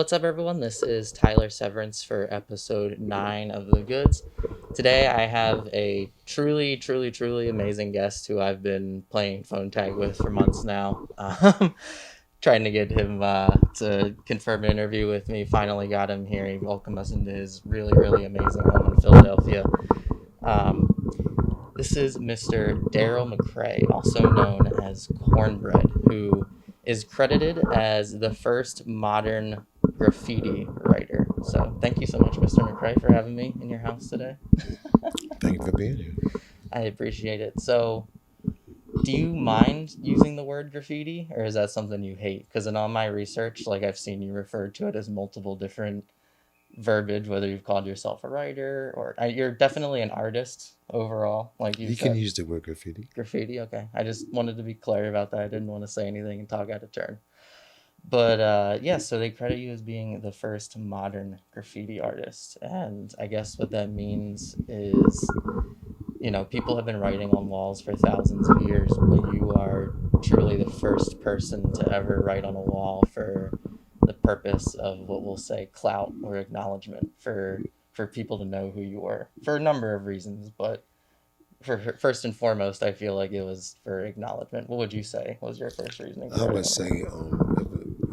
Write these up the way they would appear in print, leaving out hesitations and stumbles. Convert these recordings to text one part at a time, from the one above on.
What's up, everyone? This is Tyler Severance for episode 9 of The Goods. Today, I have a truly amazing guest who I've been playing phone tag with for months now. Trying to get him to confirm an interview with me. Finally got him here. He welcomed us into his really amazing home in Philadelphia. This is Mr. Daryl McCray, also known as CornBread, who is credited as the first modern graffiti writer. So thank you so much, Mr. McCray, for having me in your house today. Thank you for being here. I appreciate it. So do you mind using the word graffiti, or is that something you hate? Because in all my research, I've seen you refer to it as multiple different verbiage, whether you've called yourself a writer or you're definitely an artist overall, like you You said. can use the word graffiti. Graffiti, okay. I just wanted to be clear about that. I didn't want to say anything and talk out of turn. But yeah, so they credit you as being the first modern graffiti artist. And I guess what that means is, people have been writing on walls for thousands of years, but you are truly the first person to ever write on a wall for the purpose of what we'll say clout or acknowledgement for people to know who you were for a number of reasons, but for first and foremost, I feel like it was for acknowledgement. What would you say was your first reasoning I for would writing on a say wall?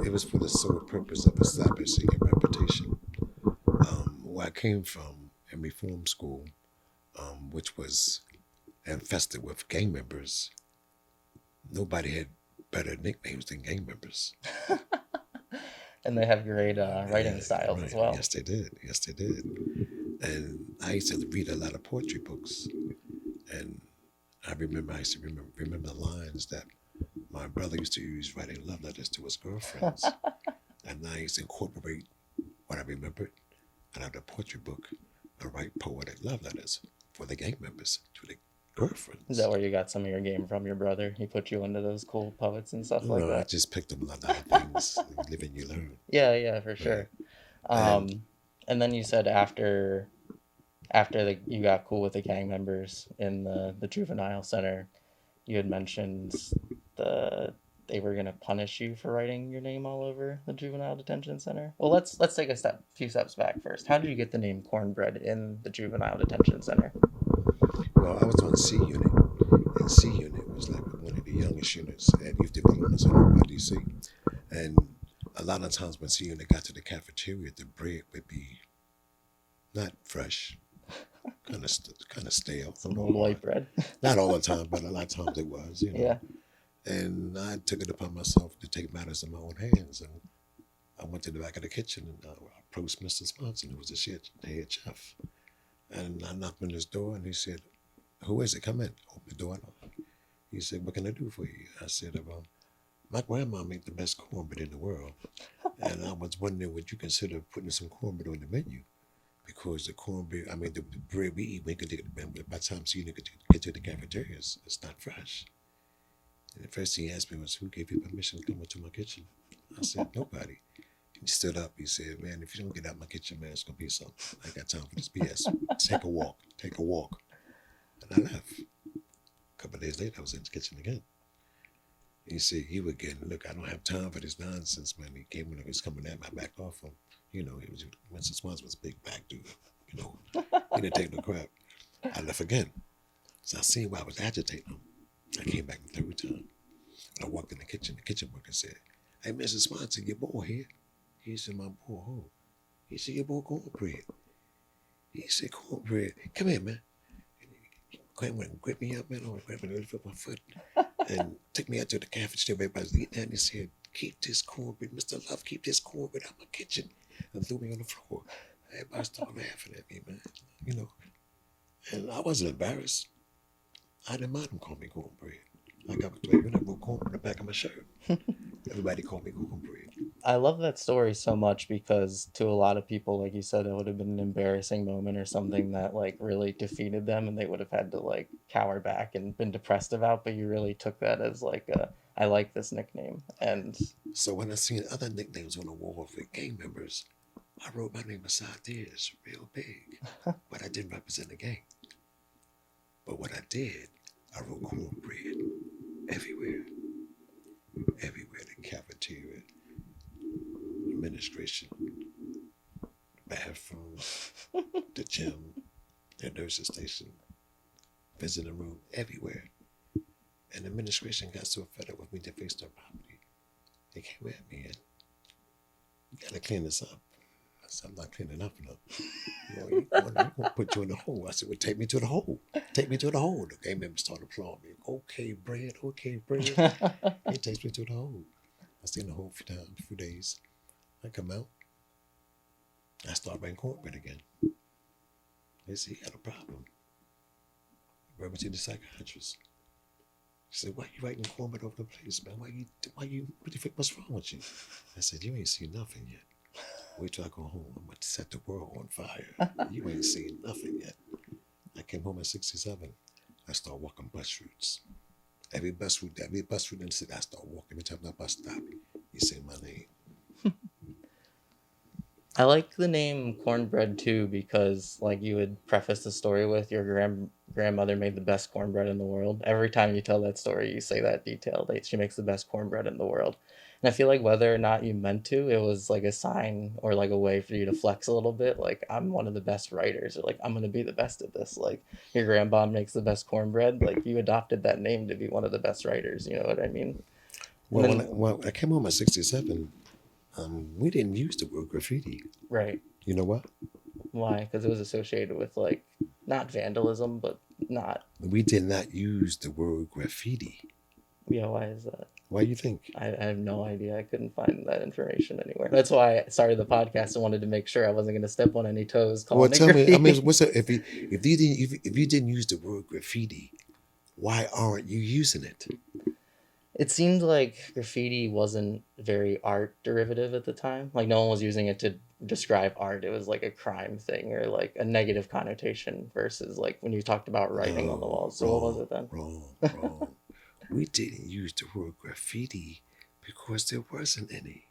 it was for the sole purpose of establishing a reputation. Where I came from in reform school, which was infested with gang members, nobody had better nicknames than gang members. And they have great writing Yeah, styles as right. well. Yes, they did. Yes, they did. And I used to read a lot of poetry books, and I used to remember the lines that my brother used to use writing love letters to his girlfriends. And I used to incorporate what I remembered out of the poetry book and write poetic love letters for the gang members to the Is girlfriends. that where you got some of your game from, your brother? He put you into those cool poets and stuff like No, I that? just picked up a lot of things. You live and you learn. Yeah, for Right. sure. And And then you said after you got cool with the gang members in the juvenile center, you had mentioned the they were gonna punish you for writing your name all over the juvenile detention center. Well, let's take few steps back first. How did you get the name Cornbread in the juvenile detention center? well, I was on C unit. And C unit was like one of the youngest units at Youth Development Center in DC. And a lot of times when C unit got to the cafeteria, the bread would be not fresh, kind of stale, a Some little old white hard. bread. Not all the time, but a lot of times it was. Yeah. And I took it upon myself to take matters in my own hands. And I went to the back of the kitchen and I approached Mr. Swanson, who was the head chef. And I knocked on his door and he said, "Who is it? Come in." Open the door. He said, "What can I do for you?" I said, "My grandma made the best cornbread in the world. And I was wondering, would you consider putting some cornbread on the menu? Because the cornbread, the bread we eat, we could take it, by the time you get to the cafeterias, it's not fresh." And the first thing he asked me was, "Who gave you permission to come into my kitchen?" I said, "Nobody." He stood up. He said, "Man, if you don't get out my kitchen, man, it's going to be something. I ain't got time for this BS. Take a walk. Take a walk." And I left. A couple of days later, I was in the kitchen again. He said, "You again. Look, I don't have time for this nonsense, man." He came when he was coming at my back off him. He was, Mr. Swanson was a big back dude. He didn't take no crap. I left again. So I seen why I was agitating him. I came back the third time. I walked in the kitchen worker said, "Hey, Mr. Swanson, your boy here." He said, "My boy who?" He said, "Your boy Cornbread." He said, "Cornbread, come here, man." And he came and gripped me up, man. I grabbed me lift up my foot and took me out to the cafeteria. Everybody was eating and he said, "Keep this cornbread, Mr. Love, keep this cornbread out my kitchen." And threw me on the floor. Everybody started laughing at me, man. You know. And I wasn't embarrassed. I didn't mind them calling me cornbread. Like I was waving that little corn on the back of my shirt. Everybody called me cornbread. I love that story so much because to a lot of people, like you said, it would have been an embarrassing moment or something that really defeated them and they would have had to cower back and been depressed about, but you really took that as I like this nickname. And So when I seen other nicknames on the wall for gang members, I wrote my name beside theirs real big. But I didn't represent the gang. But what I did, I wrote cornbread everywhere. Everywhere. The cafeteria, administration, bathrooms, the gym, the nurses station, visiting room, everywhere. And the administration got so fed up with me they fixed their property. They came at me and you gotta clean this up. I said, I'm not cleaning up enough. We're gonna put you in the hole. I said, well, take me to the hole. Take me to the hole. The game member started applauding me. Okay, bread. He takes me to the hole. I stay in the hole a few days. I come out. I start writing cornbread again. They said, you got a problem. Brought me to the psychiatrist. She said, why you writing cornbread over the place, man? What do you think, what's wrong with you? I said, you ain't seen nothing yet. Wait till I go home. I'm going to set the world on fire. You ain't seen nothing yet. I came home at 67. I started walking bus routes. Every bus route in the city, I start walking. Every time the bus stop, you say my name. I like the name cornbread too because, like, you would preface the story with your grandmother made the best cornbread in the world. Every time you tell that story, you say that detail. That she makes the best cornbread in the world. And I feel like whether or not you meant to, it was like a sign or like a way for you to flex a little bit. Like, I'm one of the best writers, or like, I'm going to be the best at this. Like, your grandpa makes the best cornbread. Like, you adopted that name to be one of the best writers. You know what I mean? Well, then, when I came home at 67, we didn't use the word graffiti. Right. You know what? Why? Because it was associated with, like, not vandalism, but not. We did not use the word graffiti. Yeah, why is that? Why do you think? I have no idea. I couldn't find that information anywhere. That's why I started the podcast and wanted to make sure I wasn't going to step on any toes. Well, tell me. I mean, what's up? If you didn't use the word graffiti, why aren't you using it? It seemed like graffiti wasn't very art derivative at the time. Like, no one was using it to describe art. It was like a crime thing or like a negative connotation versus like when you talked about writing on the walls. So what was it then? Wrong. We didn't use the word graffiti because there wasn't any.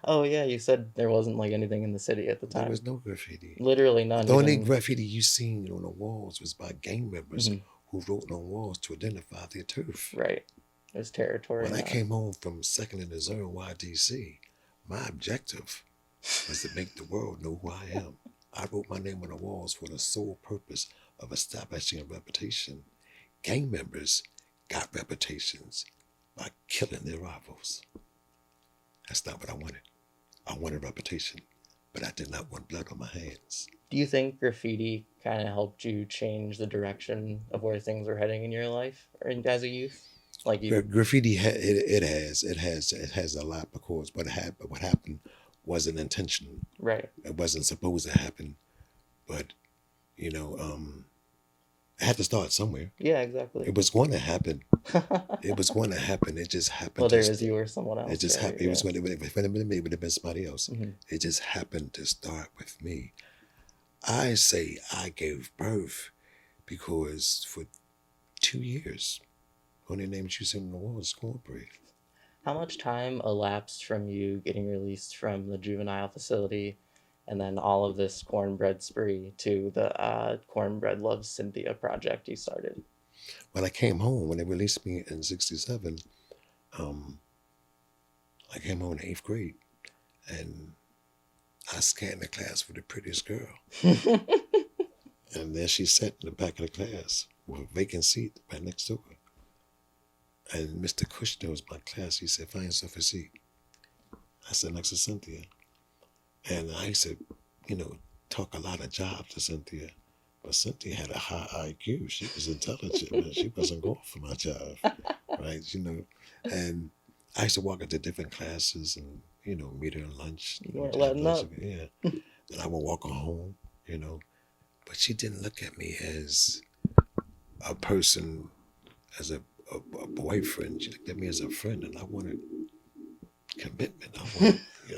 Oh yeah, you said there wasn't like anything in the city at the time. There was no graffiti. Literally none. The only graffiti you seen on the walls was by gang members who wrote on walls to identify their turf. Right. It was territory. When I came home from second in the zone YDC, my objective was to make the world know who I am. I wrote my name on the walls for the sole purpose of establishing a reputation. Gang members got reputations by killing their rivals. That's not what I wanted. I wanted reputation, but I did not want blood on my hands. Do you think graffiti kind of helped you change the direction of where things were heading in your life or as a youth? Like graffiti, it has a lot because what happened wasn't intentional. Right. It wasn't supposed to happen, but it had to start somewhere. Yeah, exactly. It was going to happen. It was going to happen. It just happened. Well, there was you or someone else. It just happened. Yeah. It was going to. If it would have been somebody else. Mm-hmm. It just happened to start with me. I say I gave birth because for 2 years, only names you seen on the wall is CornBread. How much time elapsed from you getting released from the juvenile facility and then all of this cornbread spree to the Cornbread Loves Cynthia project you started? When I came home, when they released me in 67, I came home in 8th grade and I scanned the class for the prettiest girl. And there she sat in the back of the class with a vacant seat right next to her. And Mr. Kushner was my class. He said, find yourself a seat. I sat next to Cynthia. And I used to, talk a lot of jobs to Cynthia. But Cynthia had a high IQ. She was intelligent. And she wasn't going for my job. Right? And I used to walk into different classes and, meet her at lunch. You weren't letting up. Yeah. And I would walk her home, But she didn't look at me as a person, as a boyfriend. She looked at me as a friend, and I wanted commitment.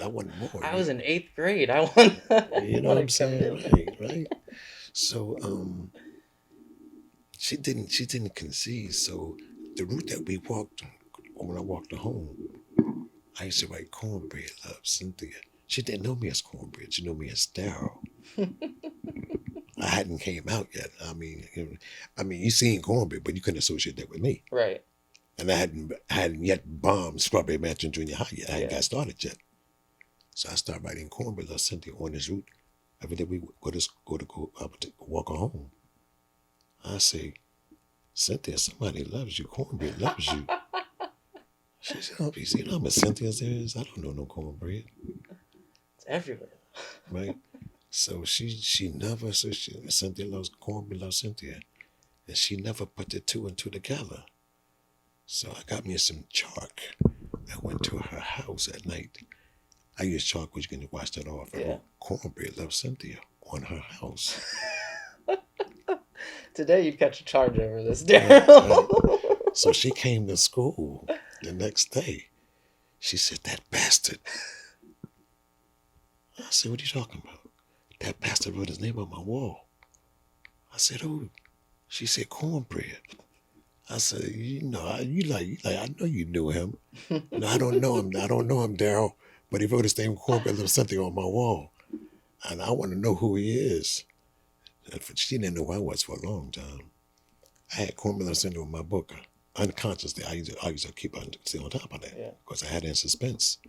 I wanted more. I was in 8th grade. I want. You know what I'm saying? Right. So she didn't concede. So the route that we walked, when I walked her home, I used to write Cornbread Loves Cynthia. She didn't know me as Cornbread. She knew me as Daryl. I hadn't came out yet. I mean, you seen Cornbread, but you couldn't associate that with me. Right. And I hadn't yet bombed Strawberry Mansion Junior High yet. I hadn't got started yet. So I started writing cornbread Love Cynthia on this route. Every day we I would walk her home. I say, Cynthia, somebody loves you. Cornbread loves you. She said, oh, you know how much Cynthia's there is? I don't know no cornbread. It's everywhere. Right? So she never said Cynthia loves cornbread, loves Cynthia. And she never put the two and two together. So I got me some chalk. I went to her house at night. I use chalk, which you can wash that off. I wrote cornbread loves Cynthia on her house. Today you'd catch a charge over this, Daryl. Right. So she came to school the next day. She said, that bastard. I said, what are you talking about? That bastard wrote his name on my wall. I said, oh. She said, cornbread. I said, I know you knew him. No, I don't know him. I don't know him, Daryl. But he wrote his name cornbread or something on my wall. And I want to know who he is. And she didn't know who I was for a long time. I had cornbread or something on my book. Unconsciously, I used to keep stay on top of that because I had it in suspense.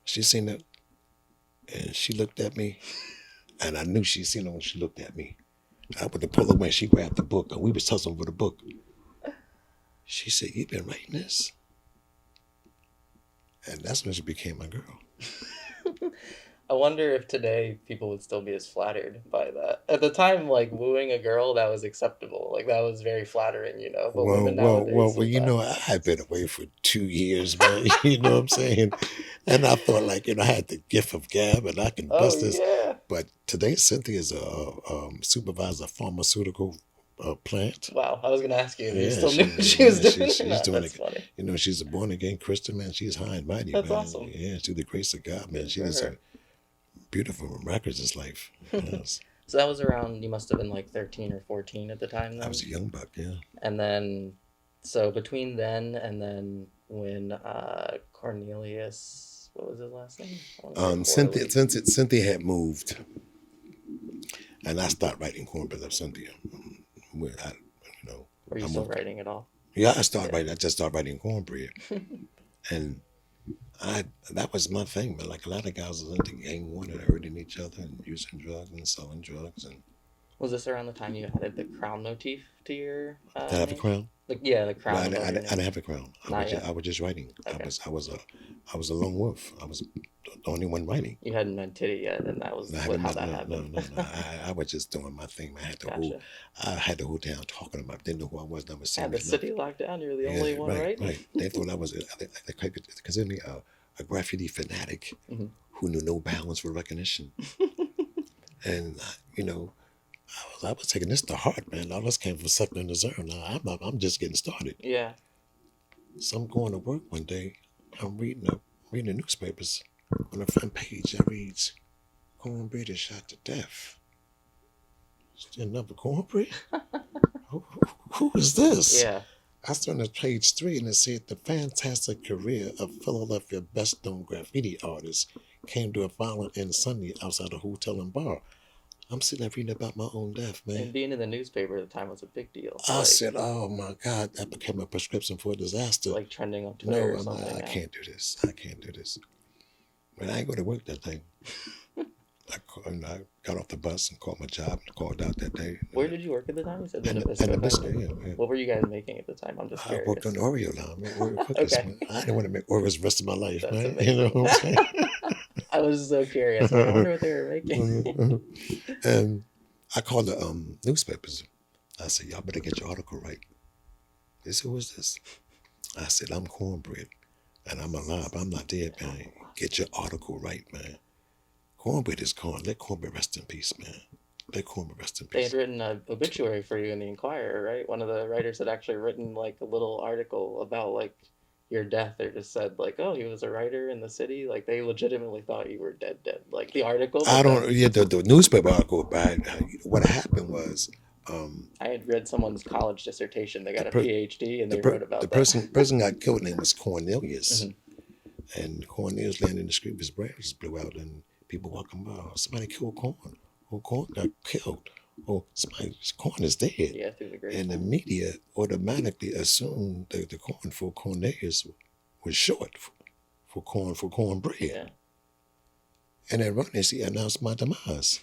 She seen it, and she looked at me, and I knew she seen it when she looked at me. I went to pull away, she grabbed the book, and we was tussling for the book. She said, "You been writing this?" And that's when she became my girl. I wonder if today people would still be as flattered by that. At the time, like wooing a girl, that was acceptable. Like that was very flattering, you know. But women nowadays, you know, I had been away for 2 years, man. You know what I'm saying? And I thought, like, I had the gift of gab, and I can bust this. Yeah. But today, Cynthia is a supervisor of pharmaceutical plant. Wow, I was gonna ask you if you still knew she was doing she's doing That's funny. You know, she's a born again Christian, man. She's high and mighty. That's man. awesome. Yeah, through the grace of God, man. She is a beautiful miraculous life. Yes. So that was around, you must have been like 13 or 14 at the time then? I was a young buck, yeah. And then, so between then and then when Cornelius, what was his last name? Cynthia had moved, and I started writing cornbread of Cynthia. Were you still writing at all? Yeah, I started writing. I just started writing cornbread, and that was my thing. But like a lot of guys was into gang one and hurting each other and using drugs and selling drugs. And was this around the time you added the crown motif to your? Did I have a crown? The crown. No, I didn't have a crown. I was just writing. Okay. I was a lone wolf. I was the only one writing. You hadn't invented it yet, and that was how that happened. No. I was just doing my thing. I had the whole town talking about. Didn't know who I was. Never seen. Had the city locked down. You were the only one, right? Right. They thought I was. They considered me a graffiti fanatic who knew no bounds for recognition. And I was taking this to heart, man. All this came from sucking in the zone. Now I'm just getting started. Yeah. So I'm going to work one day. I'm reading the newspapers. On the front page, I reads, "Cornbread is shot to death." Still another cornbread? Who is this? Yeah. I started on page 3, and it said, "The fantastic career of Philadelphia best-known graffiti artist came to a violent end Sunday outside a hotel and bar." I'm sitting there reading about my own death, man. And being in the newspaper at the time was a big deal. I said, "Oh my God, that became a prescription for a disaster." Like trending on Twitter or something. I can't do this. I can't do this. But I ain't going to work that day. I got off the bus and called my job and called out that day. Where did you work at the time? You said in the Nabisco, yeah. What were you guys making at the time? I'm just curious. I worked on the Oreo line. Okay. I didn't want to make Oreos the rest of my life, That's man. amazing. You know what I'm saying? I was so curious. I wonder what they were making. And I called the newspapers. I said, "Y'all better get your article right." They said, "Who is this?" I said, "I'm Cornbread, and I'm alive. I'm not dead, man. Get your article right, man. Cornbread is corn. Let Cornbread rest in peace, man. Let Cornbread rest in peace." They had written an obituary for you in the Inquirer, right? One of the writers had actually written like a little article about like your death. They just said like, "Oh, he was a writer in the city." Like they legitimately thought you were dead. Like the article. The newspaper article. What happened was. I had read someone's college dissertation. They got a PhD, and they wrote about the that. person got killed. Name was Cornelius, and Cornelius landed in the street. His brain just blew out, and people walking by. "Oh, somebody killed Corn. Oh, Corn got killed. Oh, Corn is dead." Yeah, through the grapevine. And the media automatically assumed that the Corn for Cornelius was short for cornbread. Yeah. And then running, she announced my demise.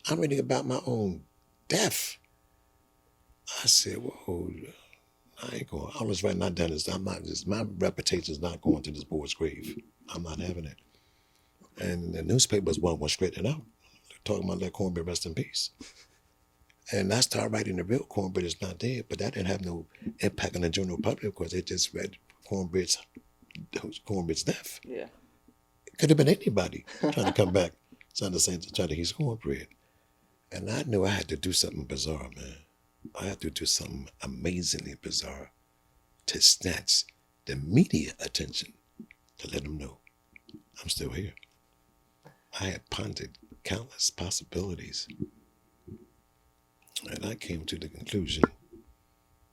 I'm reading about my own death. I said, whoa, I ain't going. I was writing that down. I'm not just, my reputation is not going to this boy's grave. I'm not having it. And the newspapers went straight it out. They're talking about that cornbread rest in peace. And I started writing the real cornbread is not dead, but that didn't have no impact on the general public because they just read cornbread's death. Yeah. It could have been anybody trying to come back, trying to say, trying to eat cornbread. And I knew I had to do something bizarre, man. I had to do something amazingly bizarre to snatch the media attention to let them know I'm still here. I had pondered countless possibilities. And I came to the conclusion,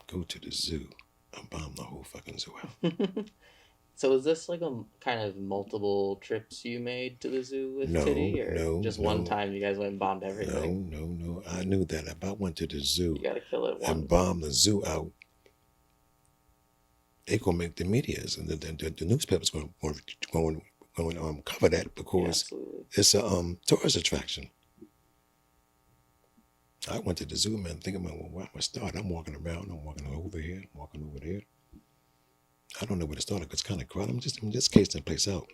go to the zoo and bomb the whole fucking zoo out. So is this like a kind of multiple trips you made to the zoo with Kitty? Or just one time you guys went and bombed everything? No. I knew that if I went to the zoo you gotta kill it and bomb the zoo out, they're going to make the medias and the newspapers going to cover that because it's a tourist attraction. I went to the zoo, man, thinking, well, where am I start? I'm walking around. I'm walking over here. I'm walking over there. I don't know where to start because it's kind of crowded. I'm just casing the place out.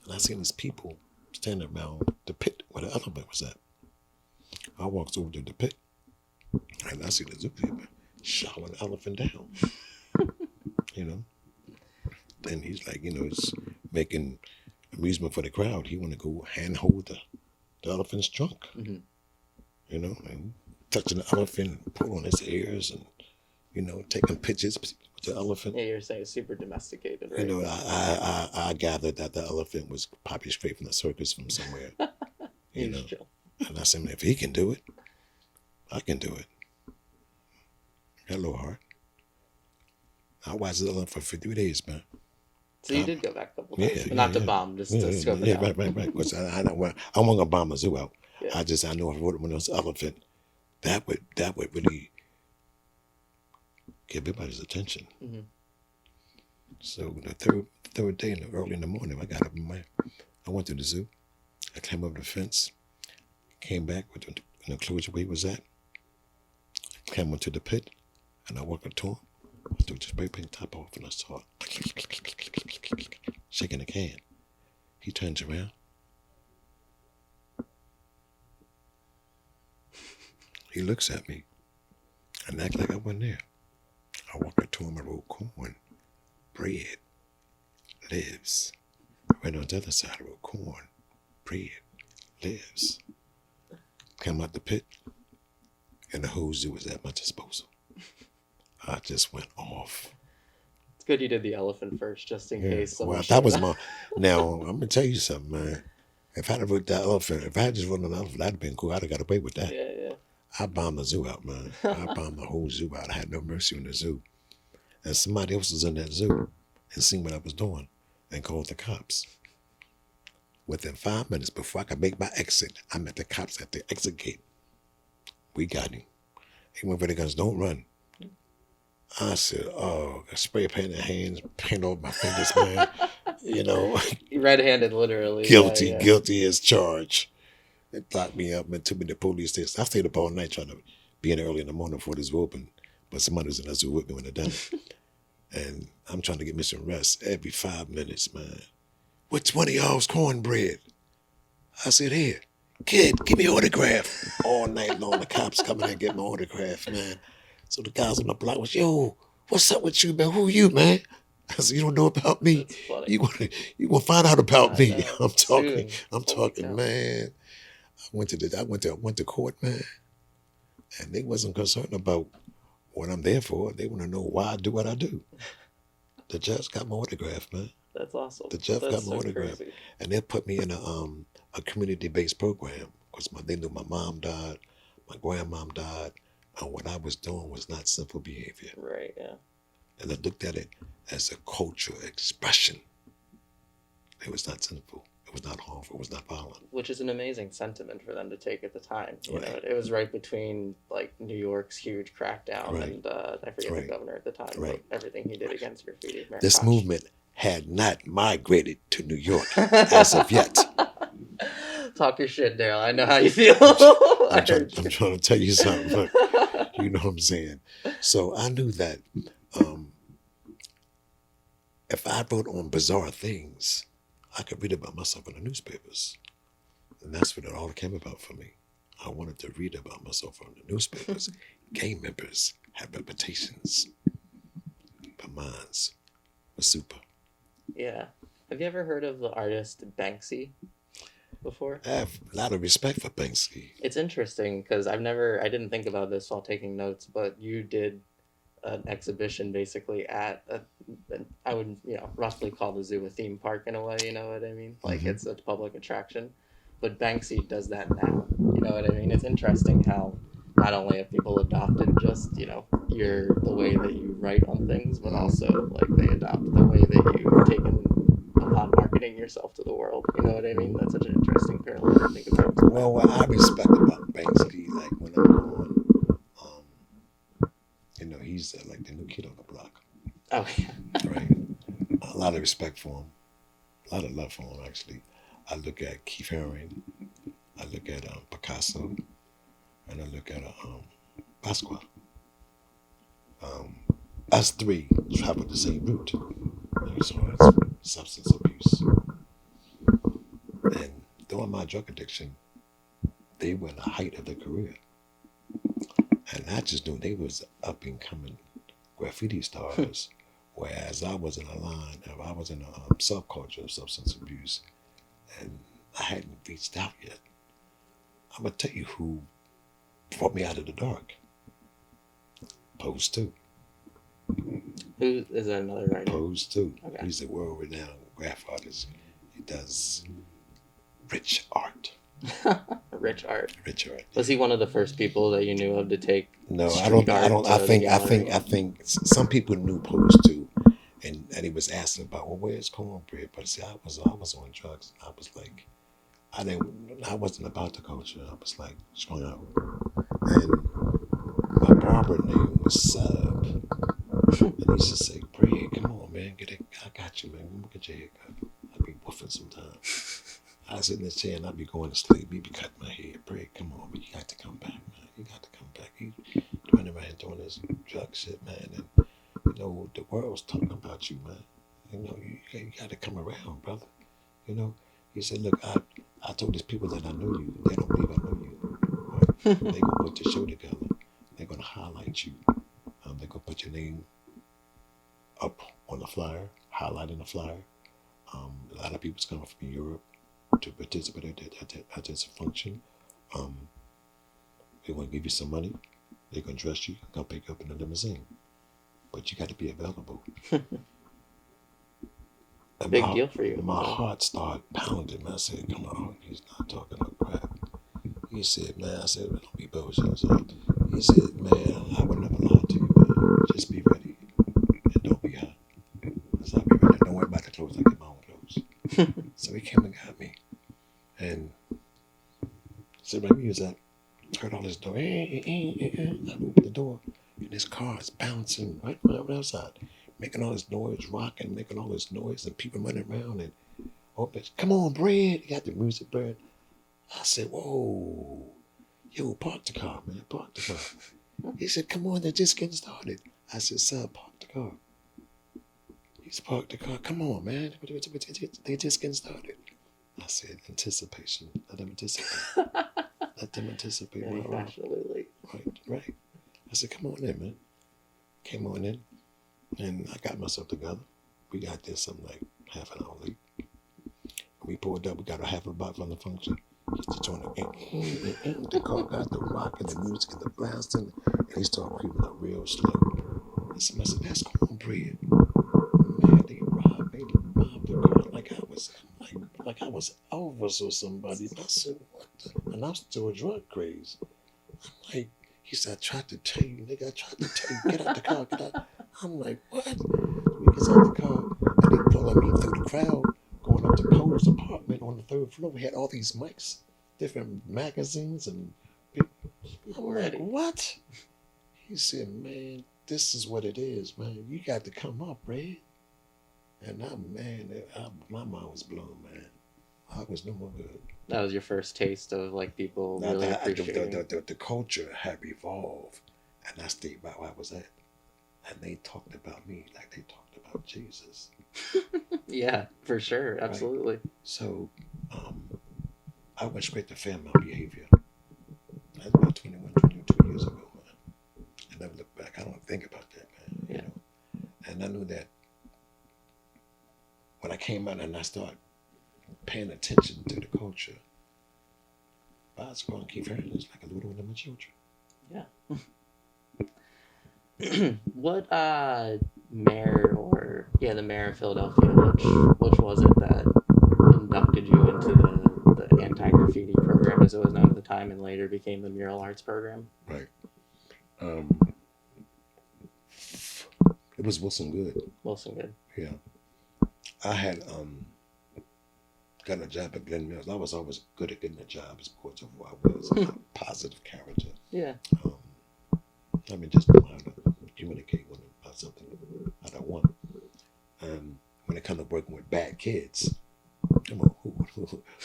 And I seen these people standing around the pit where the elephant was at. I walked over to the pit and I see the zookeeper showing the elephant down. You know? And he's like, it's making amusement for the crowd. He want to go handhold the elephant's trunk. Mm-hmm. And touching the elephant, pulling on his ears and, taking pictures with the elephant. Yeah, you're saying it's super domesticated, right? I gathered that the elephant was probably straight from the circus from somewhere. And I said, if he can do it, I can do it. Got a little heart. I watched the elephant for 3 days, man. So you did go back a couple times, not to bomb, just to scope it out. Right. Because I wasn't gonna bomb a zoo out. Yeah. I know if I wrote when it was elephant, that would really get everybody's attention. Mm-hmm. So the third day, early in the morning, I got up I went to the zoo. I climbed over the fence, came back with the enclosure where he was at, came into the pit, and I walked up to him. I took the spray paint top off and I saw shaking the can. He turns around. He looks at me and acts like I wasn't there. I walked up to him and wrote cornbread lives. Right on the other side, I wrote cornbread lives. Came out the pit and the whole zoo was at my disposal. I just went off. It's good you did the elephant first, just in case. Well, that was my. Now I'm gonna tell you something, man. If I had wrote that elephant, if I had just wrote an elephant, that'd have been cool. I'd have got away with that. Yeah. I bombed the zoo out, man. I bombed the whole zoo out. I had no mercy on the zoo. And somebody else was in that zoo and seen what I was doing and called the cops. Within 5 minutes before I could make my exit, I met the cops at the exit gate. We got him. He went for the guns. Don't run. I said, oh, I spray paint in hands, paint over my fingers, man. Red-handed, literally. Guilty as charged. They locked me up and took me to the police station. I stayed up all night trying to be in early in the morning before this was open. But somebody was in the zoo with me when they done it. And I'm trying to get me some rest every 5 minutes, man. Which one of y'all's cornbread? I said, here, kid, give me an autograph. All night long, the cops coming in and get my autograph, man. So the guys on the block was, yo, what's up with you, man? Who you, man? I said, you don't know about me. You gonna find out about me. I'm talking, man. I went to court, man, and they wasn't concerned about what I'm there for. They want to know why I do what I do. The judge got my autograph, man. That's awesome. The judge got my autograph, crazy. And they put me in a community-based program because they knew my mom died, my grandmom died, and what I was doing was not simple behavior. Right. Yeah. And I looked at it as a cultural expression. It was not sinful. It was not harmful. It was not violent. Which is an amazing sentiment for them to take at the time. You know, it was right between like New York's huge crackdown and I forget the governor at the time, but everything he did against graffiti. This movement had not migrated to New York as of yet. Talk your shit, Daryl. I know how you feel. I heard I'm you. trying to tell you something. Look, you know what I'm saying. So I knew that um, if I wrote on bizarre things, I could read about myself in the newspapers, and that's what it all came about for me. I wanted to read about myself on the newspapers. Gang members have reputations, but mine's was super. Yeah. Have you ever heard of the artist Banksy before? I have a lot of respect for Banksy. It's interesting because I didn't think about this while taking notes, but you did an exhibition basically at I would, roughly call the zoo a theme park in a way, you know what I mean? Like Hmm. it's a public attraction. But Banksy does that now. You know what I mean? It's interesting how not only have people adopted just, the way that you write on things, but Hmm. also like they adopt the way that you've taken upon marketing yourself to the world. You know what I mean? That's such an interesting parallel to think about. Well, what I respect about Banksy, like when I'm going, he's like the new kid on the block, Oh yeah. right? A lot of respect for him, a lot of love for him, actually. I look at Keith Haring, I look at Picasso, and I look at Basquiat. Um, us three traveled the same route as far as substance abuse. And during my drug addiction, they were in the height of their career. And I just knew they was up and coming graffiti stars, whereas I was in a line, I was in a subculture of substance abuse, and I hadn't reached out yet. I'm gonna tell you who brought me out of the dark. Pose 2. Who is that another writer? Pose 2. Okay. He's a world-renowned graph artist. He does rich art. Rich art. Rich art. Was he one of the first people that you knew of to take? No, I street don't. I art don't. to I the think. I gallery? think. I think some people knew Pose 2, and he was asking about, well, where's cornbread? But see, I was on drugs. I was like, I wasn't about the culture. I was like strung out, and my barber name was Sub, and he used to say, "Bread, come on, man, get it. I got you, man. Look at your haircut. I be woofing sometimes." I sit in the chair and I be going to sleep. He be cutting my hair. Bread, come on, but you got to come back, man. You got to come back. He running around doing this drug shit, man, and the world's talking about you, man. You got to come around, brother. You know, he said, look, I told these people that I knew you. They don't believe I know you. Right? They gonna put the show together. They're gonna highlight you. They're gonna put your name up on the flyer, highlighting the flyer. A lot of people's coming from Europe to participate at this function. They're gonna give you some money. They're gonna dress you, gonna pick you up in a limousine. But you got to be available. And Big deal for you. My heart started pounding. I said, come on, he's not talking no crap. He said, man, I said, don't be bullshit. So he said, man, I would never lie to you, man. Just be ready and don't be hot. So I'll be ready. Don't worry about the clothes. I get my own clothes. So he came and got me. And said, my music, heard all this door. I opened the door, and this car is bouncing right outside, making all this noise, rocking, making all this noise, and people running around. And oh, bitch, come on, Bread. You got the music, Bread. I said, whoa, yo, park the car, man, park the car. He said, come on, they're just getting started. I said, son, park the car. He's parked the car. Come on, man, they're just getting started. I said, anticipation. Let them anticipate. Let them anticipate. Yeah, absolutely. Right. I said, come on in, man. Came on in, and I got myself together. We got there something like half an hour late. We pulled up. We got a half a block from the function. Hit the joint again. The car got the rock and the music and the blasting, and he started creeping up real slow. I said, that's cornbread. Man, they robbed me. They robbed the car like I was Elvis or somebody. I said, what the? And I'm still a drug craze. I'm like, he said, I tried to tell you, nigga. I tried to tell you, get out the car, get out. I'm like, what? He gets out the car, and they pulling me through the crowd, going up to Cole's apartment on the 3rd floor. We had all these mics, different magazines, and people. I'm like, what? He said, man, this is what it is, man. You got to come up, Red. And my mind was blown, man. I was no more good. That was your first taste of like people Now really that appreciating. the culture had evolved, and I stayed by where I was at, and they talked about me like they talked about Jesus, Yeah, for sure, right? absolutely. So I went straight to family behavior. That's about 21, 22 years ago, man. I never look back. I don't think about that, man. You Yeah, know, and I knew that when I came out and I started paying attention to the culture, I was going to keep hearing this like a little one of my children. yeah. What mayor or yeah, the mayor of Philadelphia, which was it that inducted you into the anti graffiti program as it was known at the time and later became the mural arts program? Right. Um, it was Wilson Good. Wilson Good. Yeah. I had gotten a job at Glen Mills. I was always good at getting a job as opposed to who I was. I'm a positive character. Yeah. Um, I mean, just know how to communicate with them about something that I want. When it comes to working with bad kids, come on,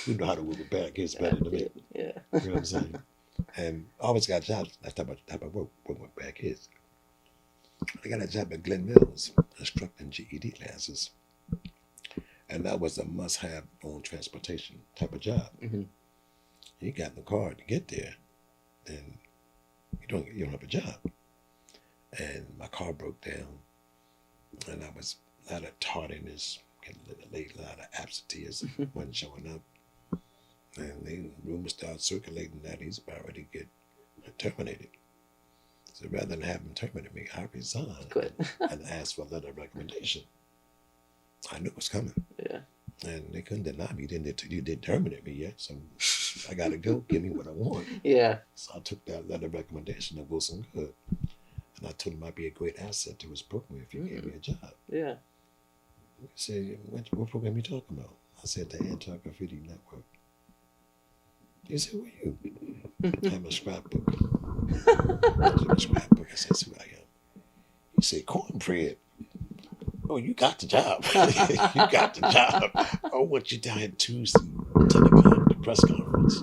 who know how to work with bad kids better than me? Yeah. You know what I'm saying? And I always got jobs. That's type of work, working with bad kids. I got a job at Glen Mills, instructing GED classes. And that was a must-have on transportation type of job. Mm-hmm. You got in the car to get there, then you don't have a job. And my car broke down, and I was a lot of tardiness, getting a little late, a lot of absenteeism, wasn't showing up. And the rumors started circulating that he's about ready to get terminated. So rather than have him terminate me, I resigned Quit. and asked for a letter of recommendation. I knew it was coming. Yeah. And they couldn't deny me. You didn't terminate me yet, so I got to go. Give me what I want. Yeah. So I took that letter of recommendation to Wilson Good, and I told him I'd be a great asset to his program if he gave me a job. Yeah. He said, what program you talking about? I said, the Anti-Graffiti Network. He said, who are you? I'm a scrapbook. I'm a scrapbook. I said, that's who I am. He said, CornBread. Oh, you got the job. You got the job. I want you down here Tuesday, 10 o'clock, the press conference.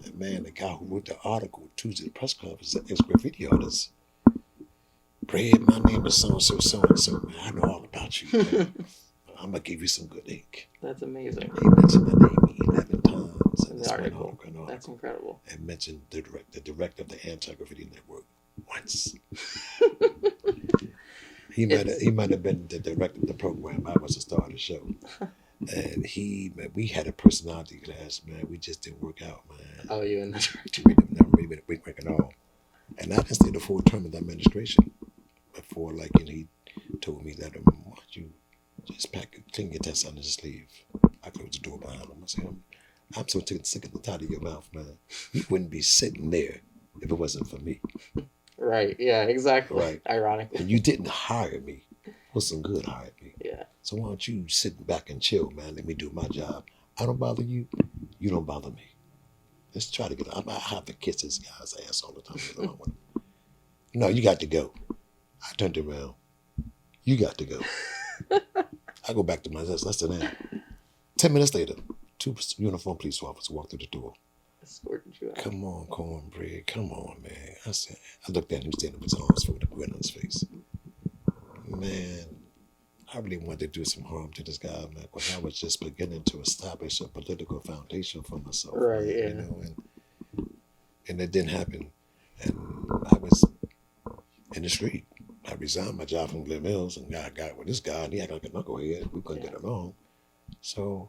And man, the guy who wrote the article Tuesday, the press conference, is graffiti artist. Bread, my name is so-and-so, so-and-so, man. I know all about you, man. I'm going to give you some good ink. That's amazing. He mentioned my name 11 times in The article. That's incredible. And mentioned the director of the Anti-Graffiti Network once. He might have been the director of the program. I was the star of the show. And we had a personality class, man. We just didn't work out, man. Oh, you and the director. We never really work at all. And I didn't stay the full term of the administration before, he told me that, why don't you just clean your test under the sleeve. I closed the door behind him. I said, I'm so sick of the tired of your mouth, man. You wouldn't be sitting there if it wasn't for me. Right. Yeah, exactly. Right. Ironically. And you didn't hire me. Wilson Good hired me. Yeah. So why don't you sit back and chill, man? Let me do my job. I don't bother you. You don't bother me. Let's try to get I have to kiss this guy's ass all the time. No, you got to go. I turned around. You got to go. I go back to my desk. Less than that. 10 minutes later, 2 uniformed police officers walked through the door. Escorted you out. Come on, CornBread. Come on, man. I looked at him standing with his arms full with a grin on his face. Man, I really wanted to do some harm to this guy, man, because I was just beginning to establish a political foundation for myself. Right, man, yeah. You know, and it didn't happen. And I was in the street. I resigned my job from Glen Mills and I got with this guy, and he acted like a knucklehead. We couldn't get along. So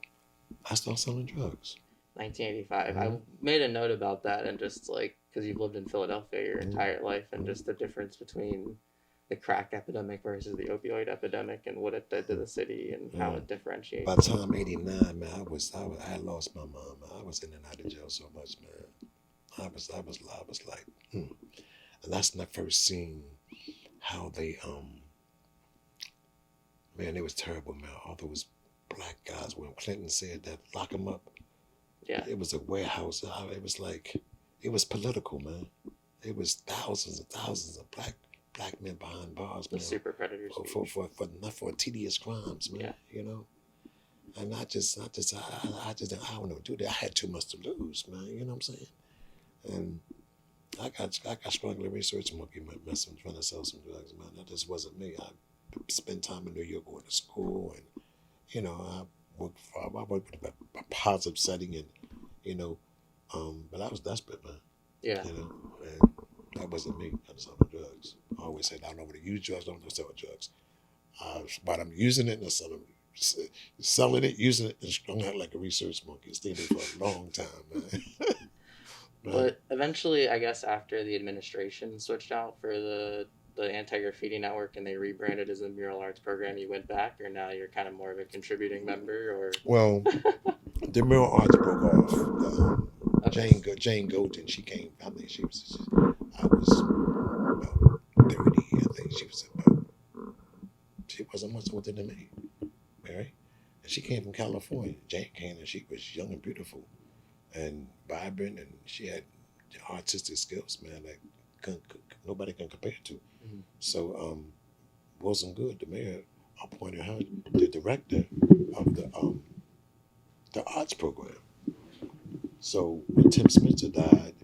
I started selling drugs. 1985. I made a note about that, and just because you've lived in Philadelphia your entire life, and just the difference between the crack epidemic versus the opioid epidemic and what it did to the city and how it differentiates. By the time '89, man, I had lost my mom. Man. I was in and out of jail so much, man. I was like, And that's when I first seen how they, man, it was terrible, man. All those black guys, when Clinton said that, lock them up. Yeah. It was a warehouse. It was political, man. It was thousands and thousands of black men behind bars, man. The super predators. For tedious crimes, man. Yeah. You know? And I don't know, dude. I had too much to lose, man. You know what I'm saying? And I got struggling research monkey messing, trying to sell some drugs, man. That just wasn't me. I spent time in New York going to school, and I worked with a positive setting, and you know, but I was desperate, man. Yeah. You know, and that wasn't me. I was selling drugs. I always said I don't know how to use drugs. I don't know how to sell drugs. But I'm using it and selling it, using it, and strung out like a research monkey. Stayed there for a long time, man. Man. But eventually, I guess after the administration switched out for the anti-graffiti network and they rebranded as a mural arts program, you went back, or now you're kind of more of a contributing member, or Well, the mural arts broke off. okay. Jane Golden, she came. I think I was about 30. I think she wasn't much older than me, Mary. And she came from California. Jane came and she was young and beautiful and vibrant, and she had artistic skills, man, that nobody can compare to. Mhm. So, Wilson Good, the mayor, appointed her the director of the arts program. So when Tim Spencer died,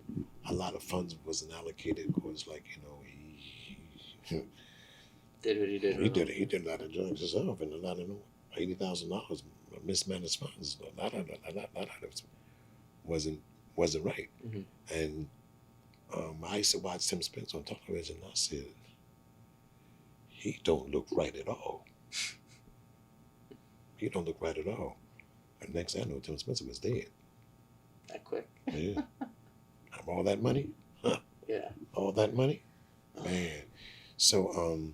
a lot of funds wasn't allocated because, like, he Did what he did with them. he did a lot of drugs himself, and a lot of $80,000 mismanaged funds. A lot of it wasn't right. Mhm. And I used to watch Tim Spencer on television, and I said, he don't look right at all. He don't look right at all. And next thing I know, Tim Spencer was dead. That quick. Yeah. Have all that money? Huh. Yeah. All that money? Man. So,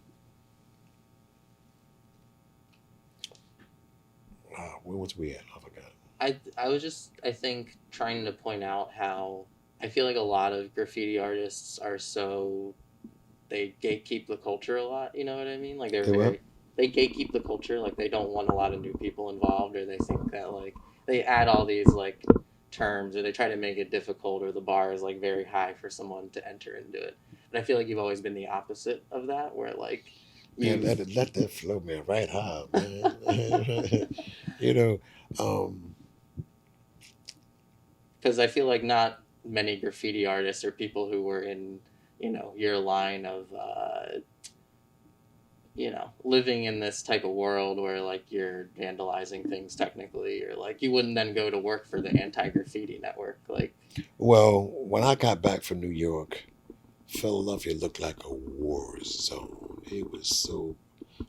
where was we at? I forgot. I was just, I think, trying to point out how I feel like a lot of graffiti artists are so, they gatekeep the culture a lot. You know what I mean? Like they're They were? very, they gatekeep the culture. Like they don't want a lot of new people involved, or they think that like they add all these like terms, or they try to make it difficult, or the bar is like very high for someone to enter into it. And I feel like you've always been the opposite of that, where like Man, you, let that flow, man, right high, man. you know, um, because I feel like not many graffiti artists or people who were in, your line of, living in this type of world where like you're vandalizing things technically, or like you wouldn't then go to work for the anti-graffiti network. Like, well, when I got back from New York, Philadelphia looked like a war zone. It was so.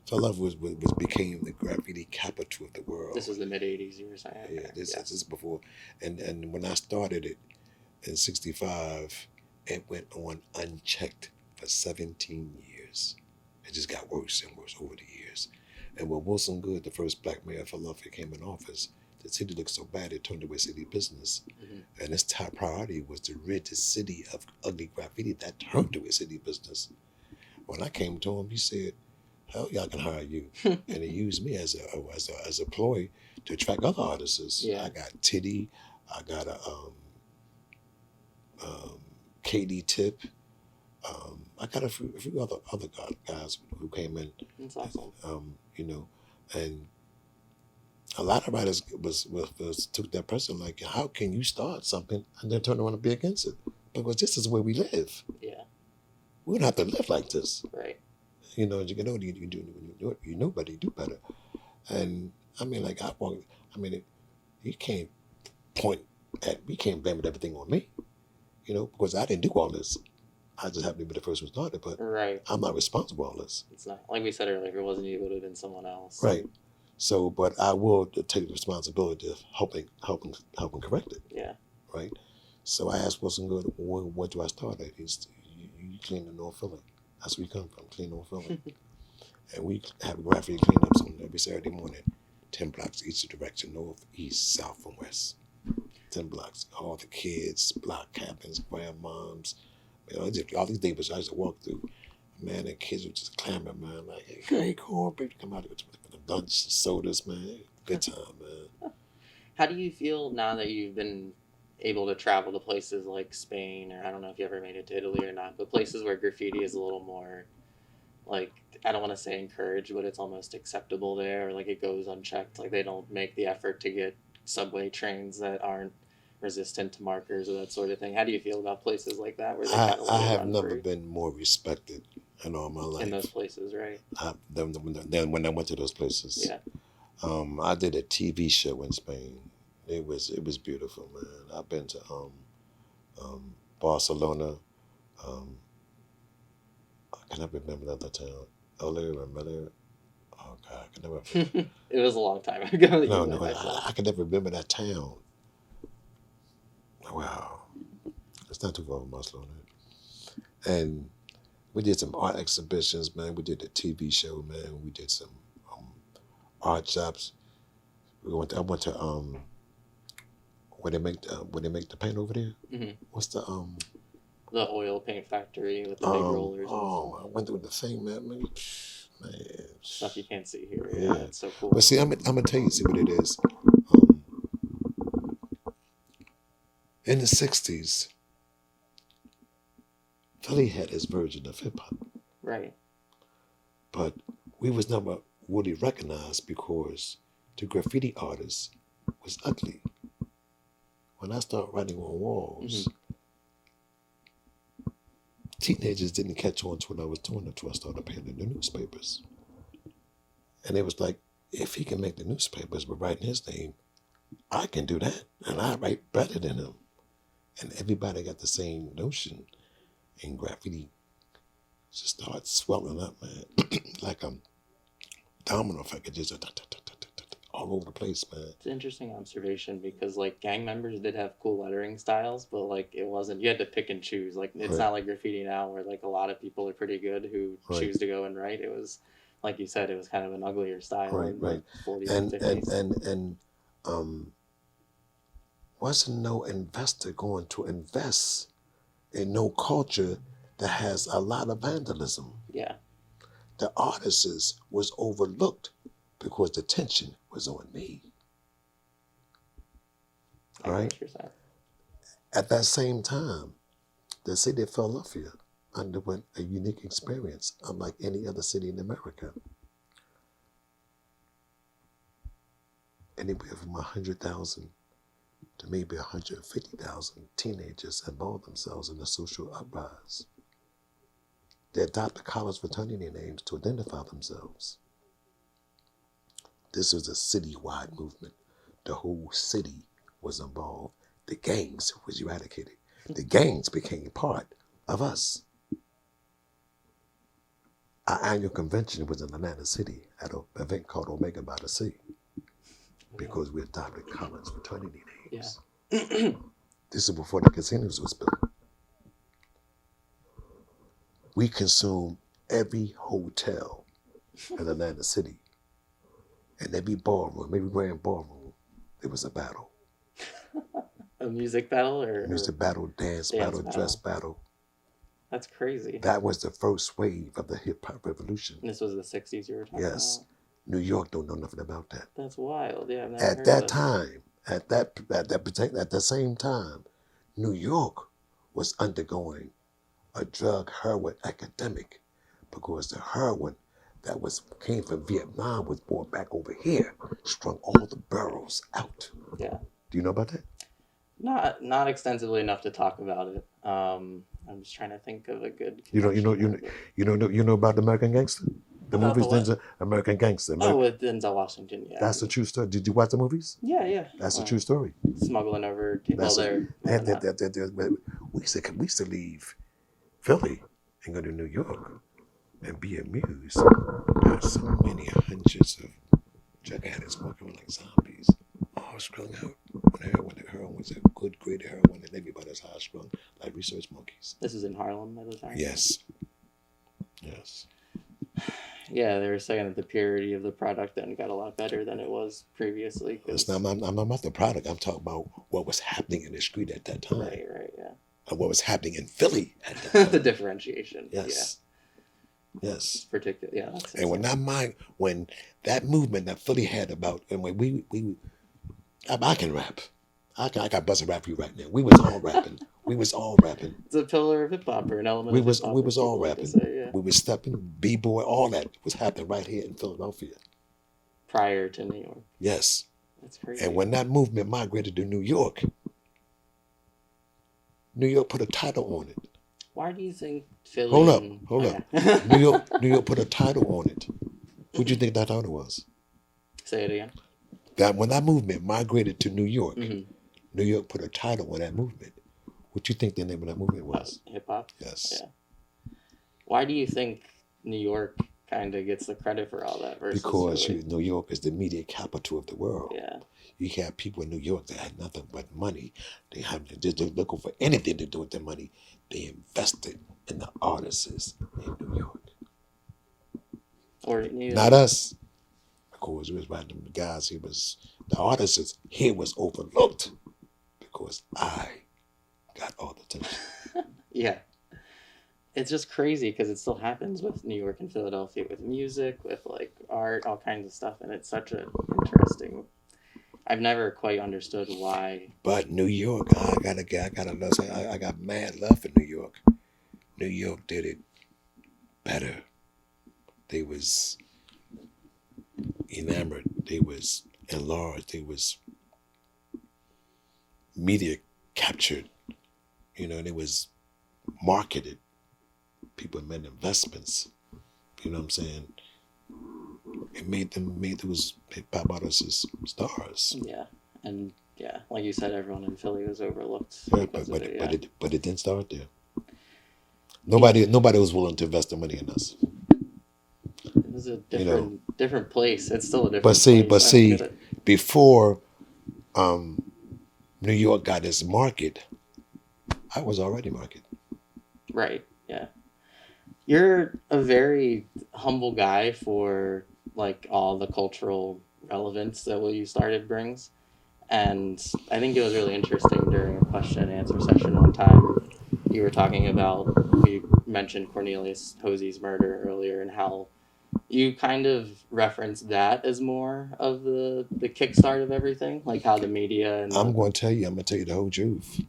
Philadelphia became the graffiti capital of the world. this was the mid 80s, you were saying? Yeah, Okay. this is before, and when I started it in '65, it went on unchecked for 17 years. It just got worse and worse over the years. And when Wilson Good, the first black mayor of Philadelphia, came in office, the city looked so bad it turned away city business. Mm-hmm. And his top priority was to rid the city of ugly graffiti that turned away city business. When I came to him, he said, "Hell, y'all can hire you," and he used me as a ploy to attract other artists. Yeah. I got Titty, I got a um, KD Tip. I got a few other guys who came in. That's awesome. And a lot of writers took that person like, how can you start something and then turn around and be against it? Because this is where we live. Yeah. We don't have to live like this. Right. As you get older, you do when you do it, you know better, you do better. And I mean, like you can't you can't blame everything on me, because I didn't do all this. I just happened to be the first one started, but Right. I'm not responsible for all this. It's not, like we said earlier, if it wasn't you, it would have been someone else. Right. So, but I will take the responsibility of helping correct it. Yeah. Right. So I asked Wilson Good, where do I start at? You clean the North Philly. That's where you come from, clean North Philly. And we have graffiti cleanups on every Saturday morning, 10 blocks each direction, north, east, south, and west. 10 blocks. All the kids, block captains, grandmoms, all these neighbors I used to walk through. Man, the kids would just clamor, man, like, hey, cornbread, come out with the lunch, sodas, man. Good time, man. How do you feel now that you've been able to travel to places like Spain, or I don't know if you ever made it to Italy or not, but places where graffiti is a little more like, I don't want to say encouraged, but it's almost acceptable there, or like it goes unchecked. Like they don't make the effort to get subway trains that aren't resistant to markers or that sort of thing. How do you feel about places like that where they kind of I let it have run never free been more respected in all my in those life. places, right? Than when I went to those places. Yeah. I did a TV show in Spain. It was beautiful, man. I've been to Barcelona. Um, I can never remember another town. Ole or Miller. Oh God, I can never. It was a long time ago that you No, went no, myself. I can never remember that town. Wow, it's not too far from Barcelona. And we did some art exhibitions, man. We did a TV show, man. We did some um, art shops. I went to where they make the paint over there. Hmm. What's The oil paint factory with the big rollers and stuff. I went through the thing, man. Stuff you can't see here. Yeah, Yeah. it's so cool. But see, I'm gonna tell you, see what it is. Um, in the '60s, Philly had its version of hip hop, Right. but we was never really recognized because the graffiti artist was ugly. When I started writing on walls, teenagers didn't catch on to what I was doing until I started appearing in the newspapers. And it was like, if he can make the newspapers by writing his name, I can do that. And I write better than him. And everybody got the same notion. And graffiti just started swelling up, man. Like a domino effect. It just all over the place, man. It's an interesting observation because like gang members did have cool lettering styles, but like it wasn't. You had to pick and choose. Like it's Right. not like graffiti now, where like a lot of people are pretty good who Right. choose to go and write. It was, like you said, it was kind of an uglier style Right, in the right. 40s And and 50s. wasn't no investor going to invest in no culture that has a lot of vandalism. Yeah, The artists was overlooked because the attention was on me. I get Right? what you're saying. At that same time, the city of Philadelphia underwent a unique experience unlike any other city in America. Anywhere from 100,000 to maybe 150,000 teenagers involved themselves in the social uprise. They adopted college fraternity names to identify themselves. This was a citywide movement. The whole city was involved. The gangs was eradicated. The gangs became part of us. Our annual convention was in Atlanta City at an event called Omega by the Sea because we adopted college fraternity names. Yeah. This is before the casinos was built. We consumed every hotel in Atlanta City. And every ballroom, every grand ballroom, there was a battle. A music battle or Music battle, dance battle, dress battle. That's crazy. That was the first wave of the hip hop revolution. And this was the 60s you were talking Yes. about? New York don't know nothing about that. That's wild. Yeah, I've never At heard that of time, at the same time, New York was undergoing a drug heroin epidemic because the heroin that came from Vietnam was brought back over here, strung all the barrels out. Yeah. Do you know about that? Not extensively enough to talk about it. I'm just trying to think of a good. You know about the American Gangster? The About movies, the what? Denzel, American Gangster. Oh, with Denzel Washington. Yeah. That's a true story. Did you watch the movies? Yeah. That's a true story. Smuggling over. That's Well, we used to leave Philly and go to New York and be amused by so many hundreds of drug addicts walking around like zombies, all strung out. When the heroin was a good grade of heroin, and everybody's high strung like research monkeys. This is in Harlem at the time. Yes. Yeah, they were saying that the purity of the product then got a lot better than it was previously. I'm not about the product. I'm talking about what was happening in the street at that time. Right, yeah. And what was happening in Philly at that time. The differentiation. Yes. Yeah. Yes. Particular. Yeah. That's and when that movement that Philly had about, and when I can rap. I got bust a rap for you right now. We was all rapping. We was all rapping. It's a pillar of hip hop or an element We of hip was hop. we As was all people like to rapping. say, yeah. We was stepping, b-boy, all that was happening right here in Philadelphia. Prior to New York. Yes. That's crazy. And when that movement migrated to New York put a title on it. Why do you think Philly? Hold up. Okay. New York put a title on it. What do you think that title was? Say it again. That when that movement migrated to New York, Mm-hmm. New York put a title on that movement. What do you think the name of that movement was? Hip hop. Yes. Yeah. Why do you think New York kind of gets the credit for all that versus Because Philly? New York is the media capital of the world. Yeah. You have people in New York that had nothing but money. They're looking for anything to do with their money. They invested in the artists in New York. Or New Not us. Of course, it was by the guys. The artists here was overlooked because I got all the attention. Yeah. It's just crazy because it still happens with New York and Philadelphia with music, with like art, all kinds of stuff, and it's such an interesting. I've never quite understood why. But New York, I got mad love for New York. New York did it better. They was enamored. They was enlarged. They was media captured. They was marketed. People made investments. You know what I'm saying? It made those hip hop artists stars. Yeah, and yeah, like you said, everyone in Philly was overlooked. But it didn't start there. Nobody was willing to invest their money in us. It was a different place. It's still a different place. But see, before New York got its market, I was already market. Right. Yeah. You're a very humble guy for like all the cultural relevance that what you started brings. And I think it was really interesting during a question and answer session one time. You were talking about, we mentioned Cornelius Hosey's murder earlier and how you kind of referenced that as more of the kickstart of everything, like how the media and I'm going to tell you the whole truth.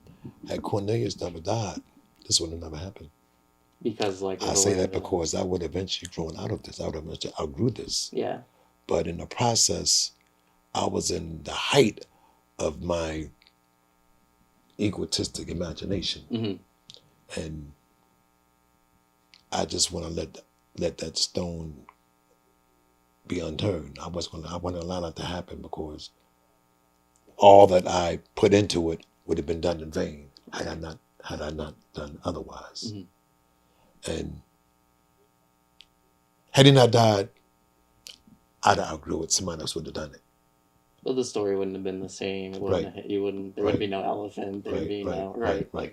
Had Cornelius never died, this would have never happened. Because like I say that because I would eventually grown out of this. I would have eventually outgrew this. Yeah. But in the process, I was in the height of my egotistic imagination. Mm-hmm. And I just want to let that stone be unturned. I want to allow that to happen because all that I put into it would have been done in vain had I not done otherwise. Mm-hmm. And had he not died, I'd have outgrew it. Somebody else would have done it. Well, the story wouldn't have been the same. It wouldn't. Right. You wouldn't. There would be no elephant. There would be no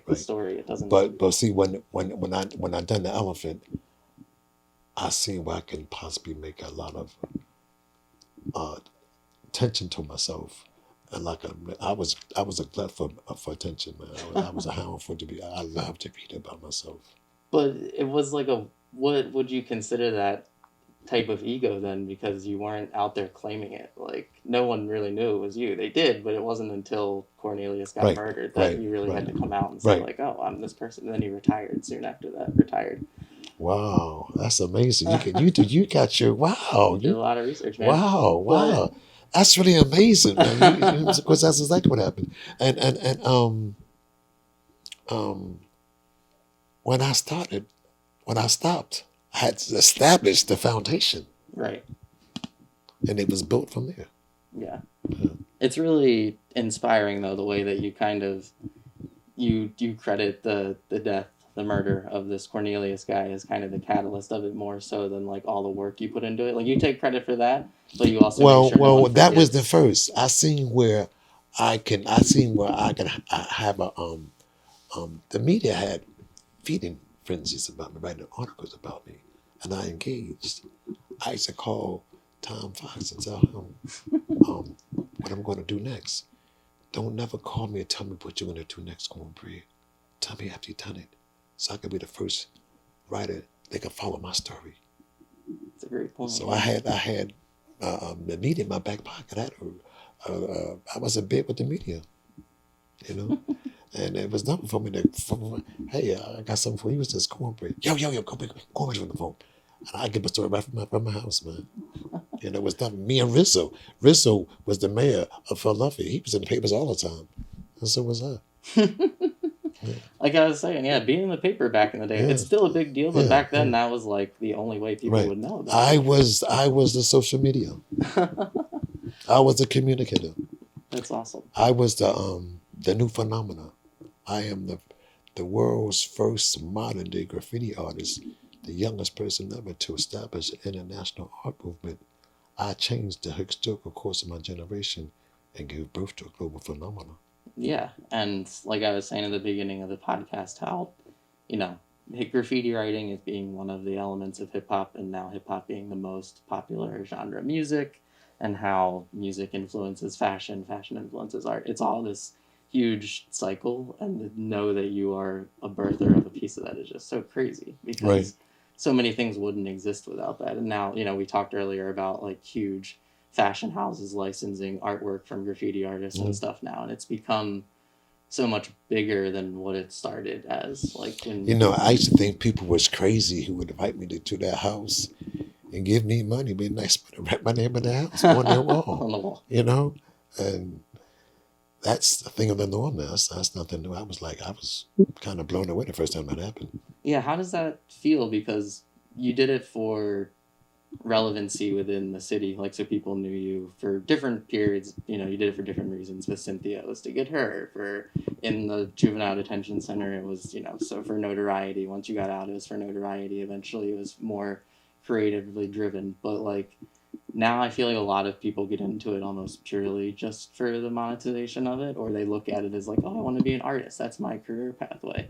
the story. It doesn't. But see, when I done the elephant, I see where I can possibly make a lot of attention to myself, and I was a glut for attention, man. I was a hound for to be. I love to read about myself. But it was like what would you consider that type of ego then? Because you weren't out there claiming it. Like no one really knew it was you. They did, but it wasn't until Cornelius got murdered that you really had to come out and say like, "Oh, I'm this person." And then he retired soon after that. Retired. Wow, that's amazing. You got your wow. You did a lot of research, man. Wow. But, that's really amazing, man. Because that's exactly what happened. And when I stopped, I had established the foundation. Right. And it was built from there. Yeah. It's really inspiring though, the way that you kind of you credit the death, the murder of this Cornelius guy as kind of the catalyst of it more so than like all the work you put into it. Like you take credit for that, but you also that was the first. I seen where I can have a the media had feeding frenzies about me, writing articles about me, and I engaged. I used to call Tom Fox and tell him what I'm going to do next. Don't never call me and tell me what you're going to do next, Cornbread. Tell me after you've done it, so I can be the first writer that can follow my story. That's a great point. So I had the media in my back pocket. I was a bit with the media. you know. And it was nothing for me hey, I got something for you. It was just cornbread. Yo, cornbread from the phone. And I get my story right from my house, man. And it was nothing. Me and Rizzo. Rizzo was the mayor of Philadelphia. He was in the papers all the time. And so was I. Yeah. Like I was saying, yeah, being in the paper back in the day, Yeah. it's still a big deal, but Yeah, back then yeah. that was like the only way people Right. would know about I was the social media. it. I was the communicator. That's awesome. I was the new phenomena. I am the world's first modern day graffiti artist, the youngest person ever to establish an international art movement. I changed the historical course of my generation and gave birth to a global phenomenon. Yeah, and like I was saying at the beginning of the podcast, how, you know, graffiti writing is being one of the elements of hip hop, and now hip hop being the most popular genre of music, and how music influences fashion, fashion influences art. It's all this huge cycle, and to know that you are a birther of a piece of that is just so crazy because Right. so many things wouldn't exist without that. And now, you know, we talked earlier about like huge fashion houses licensing artwork from graffiti artists and stuff now, and it's become so much bigger than what it started as. Like when You know, I used to think people was crazy who would invite me to their house and give me money, be nice, but write my name in the house on their wall. on the wall. You know, and that's the thing of the norm now. That's nothing new. I was kind of blown away the first time that happened. Yeah, how does that feel? Because you did it for relevancy within the city, like so people knew you for different periods. You know, you did it for different reasons. With Cynthia, it was to get her. For in the juvenile detention center, it was, you know, so for notoriety. Once you got out, it was for notoriety. Eventually, it was more creatively driven. But like now, I feel like a lot of people get into it almost purely just for the monetization of it, or they look at it as like, oh, I want to be an artist. That's my career pathway.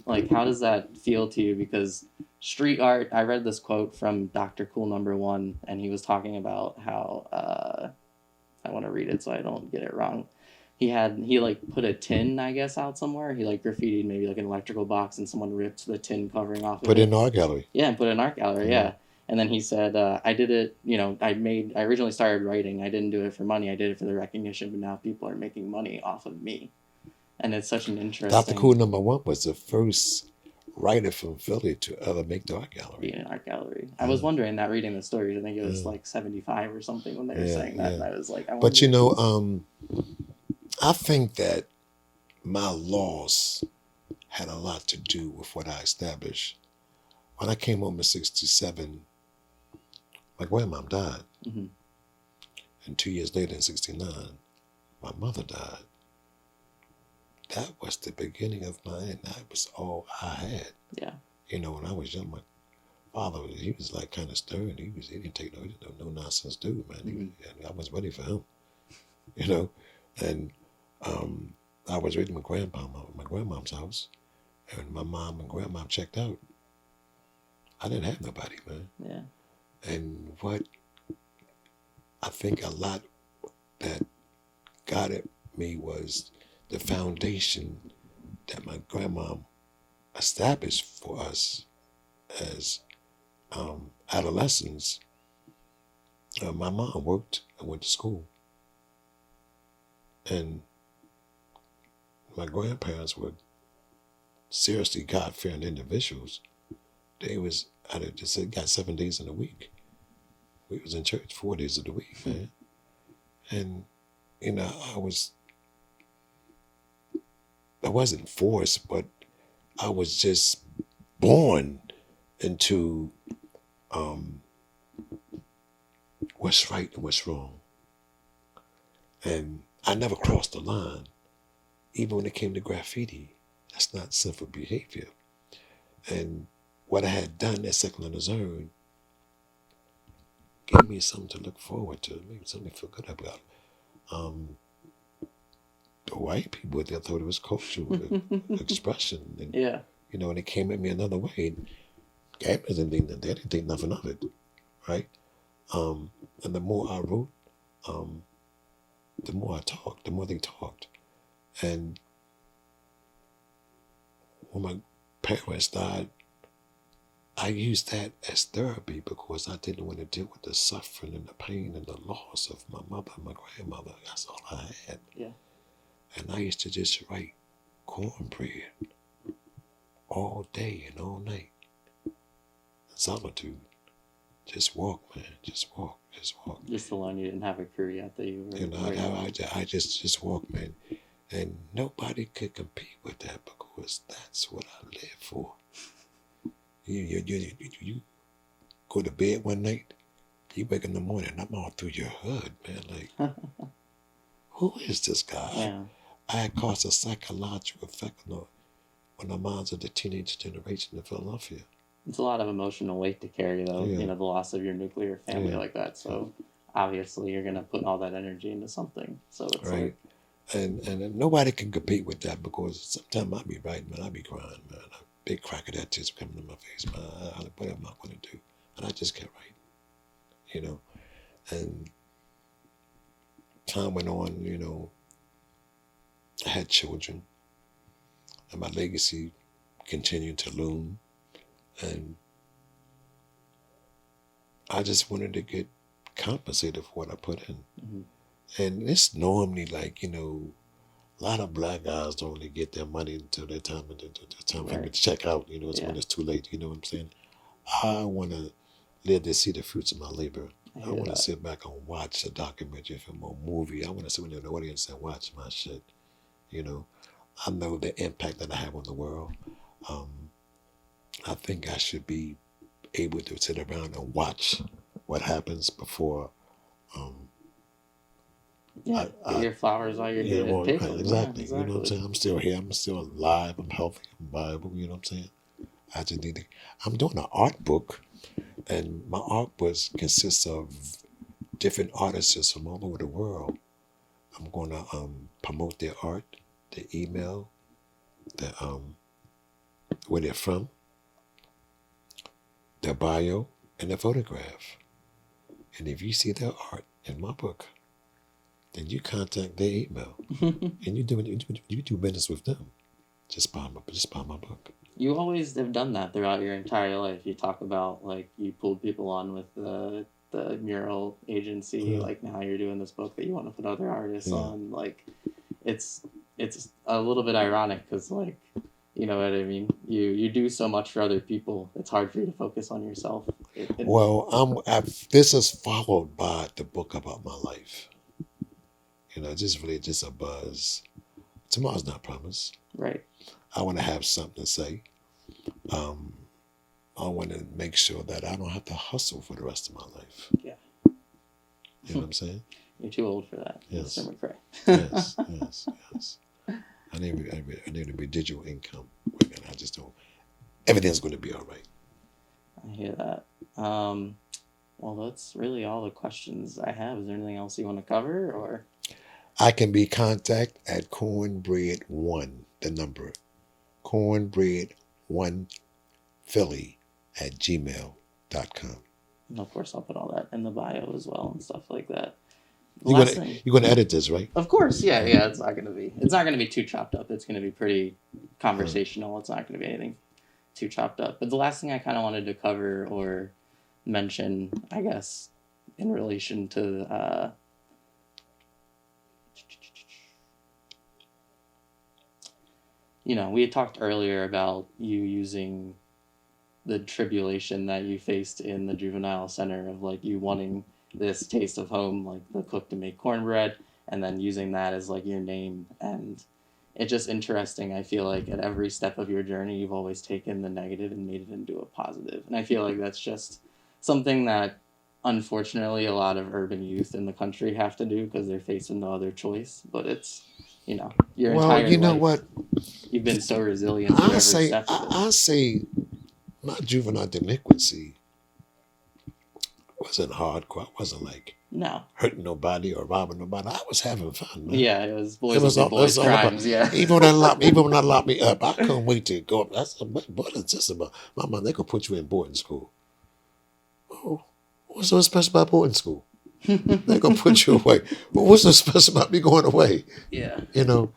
Like, how does that feel to you? Because street art, I read this quote from Dr. Cool Number One, and he was talking about how I want to read it so I don't get it wrong. He like put a tin, I guess, out somewhere. He like graffitied maybe like an electrical box, and someone ripped the tin covering off of Put it. it in the art gallery. Yeah, and put it in art gallery. Mhm. Yeah. And then he said, I did it, you know, I originally started writing. I didn't do it for money. I did it for the recognition, but now people are making money off of me. And it's such an interesting. Dr. Cool Number One was the first writer from Philly to ever make the art gallery. Be in an art gallery. I was wondering that reading the stories. I think it was like 75 or something when they were saying that. And I was like, But you know, I think that my loss had a lot to do with what I established. When I came home in '67, my grandmom died. Mm-hmm. And 2 years later in '69, my mother died. That was the beginning of my end. That was all I had. Yeah. You know, when I was young, my father, he was like kind of stern. He didn't take no nonsense dude, man. Mm-hmm. I was ready for him. You know, and I was raised with my grandmom's house, and my mom and grandmom checked out. I didn't have nobody, man. Yeah. And what I think a lot that got at me was the foundation that my grandma established for us as adolescents. My mom worked and went to school, and my grandparents were seriously God-fearing individuals. They got 7 days in a week. We was in church 4 days of the week, man. And you know, I wasn't forced, but I was just born into what's right and what's wrong. And I never crossed the line, even when it came to graffiti. That's not sinful behavior. And what I had done at Second on the Zone gave me something to look forward to, maybe something to feel good about. The white people, they thought it was cultural expression. And, yeah. You know, and it came at me another way. Gamblers they didn't think nothing of it, right? And the more I wrote, the more I talked, the more they talked. And when my parents died, I used that as therapy because I didn't want to deal with the suffering and the pain and the loss of my mother and my grandmother. That's all I had. Yeah. And I used to just write cornbread all day and all night. Solitude. Just walk, man. Just walk. Just walk. Just alone, you didn't have a crew yet that you were. You know, I just walk, man. And nobody could compete with that because that's what I live for. You go to bed one night, you wake in the morning, I'm all through your hood, man. Like, who is this guy? Yeah. I had caused a psychological effect on the minds of the teenage generation in Philadelphia. It's a lot of emotional weight to carry, though. Yeah. You know, the loss of your nuclear family Yeah. like that. So obviously, you're gonna put all that energy into something. So it's Right. like, And nobody can compete with that because sometimes I be writing, man, I be crying, man. A big crack of that tears coming to my face, man. What am I going to do? And I just kept writing, you know. And time went on, you know. I had children, and my legacy continued to loom. And I just wanted to get compensated for what I put in. mhm. And it's normally like, you know, a lot of black guys don't really get their money until their time for them to Right. check out. You know, it's Yeah. when it's too late. You know what I'm saying? I want to live to see the fruits of my labor. I I hear want to that. sit back and watch a documentary film or movie. I want to sit in the audience and watch my shit. You know, I know the impact that I have on the world. I think I should be able to sit around and watch what happens before. Yeah, get your flowers while you're Yeah, getting well, picked. right, exactly. Yeah, You know what I'm saying? I'm still here. I'm still alive. I'm healthy. I'm viable. You know what I'm saying? I just need to. I'm doing an art book, and my art book consists of different artists from all over the world. I'm going to promote their art, their email, the where they're from, their bio, and their photograph. And if you see their art in my book, then you contact their email, and you do business with them. Just buy my book. You always have done that throughout your entire life. You talk about like you pulled people on with the mural agency. Yeah. Like now you're doing this book that you want to put other artists Yeah. on. Like it's a little bit ironic because like you know what I mean. You do so much for other people. It's hard for you to focus on yourself. Well, this is followed by the book about my life. You know, just really just a buzz. Tomorrow's not promised. Right. I want to have something to say. I want to make sure that I don't have to hustle for the rest of my life. Yeah. You know what I'm saying? You're too old for that, Yes. Mr. McCray. Yes. I need a residual income. And I just don't. Everything's going to be all right. I hear that. Well, that's really all the questions I have. Is there anything else you want to cover, or? I can be contacted at cornbread1, the number, cornbread1philly@gmail.com. And of course, I'll put all that in the bio as well and stuff like that. You're gonna edit this, right? Of course, yeah. It's not gonna be too chopped up. It's gonna be pretty conversational. It's not gonna be anything too chopped up. But the last thing I kind of wanted to cover or mention, I guess, in relation to we had talked earlier about you using the tribulation that you faced in the juvenile center of like you wanting this taste of home, like the cook to make cornbread, and then using that as like your name. And it's just interesting. I feel like at every step of your journey, you've always taken the negative and made it into a positive. And I feel like that's just something that unfortunately a lot of urban youth in the country have to do because they're facing no other choice. But it's, your entire you know life, what? you've been so resilient through every step of it. I say my juvenile delinquency wasn't hardcore. I wasn't like No. hurting nobody or robbing nobody. I was having fun, man. Yeah, it was boys It was will all- be it boys was all about- crimes. Yeah. Even when I locked me up, I couldn't wait to go up. I said, what is this about? Mama, they could put you in boarding school. Oh, what's so special about boarding school? They're gonna put you away. But what's so special about me going away? Yeah. You know,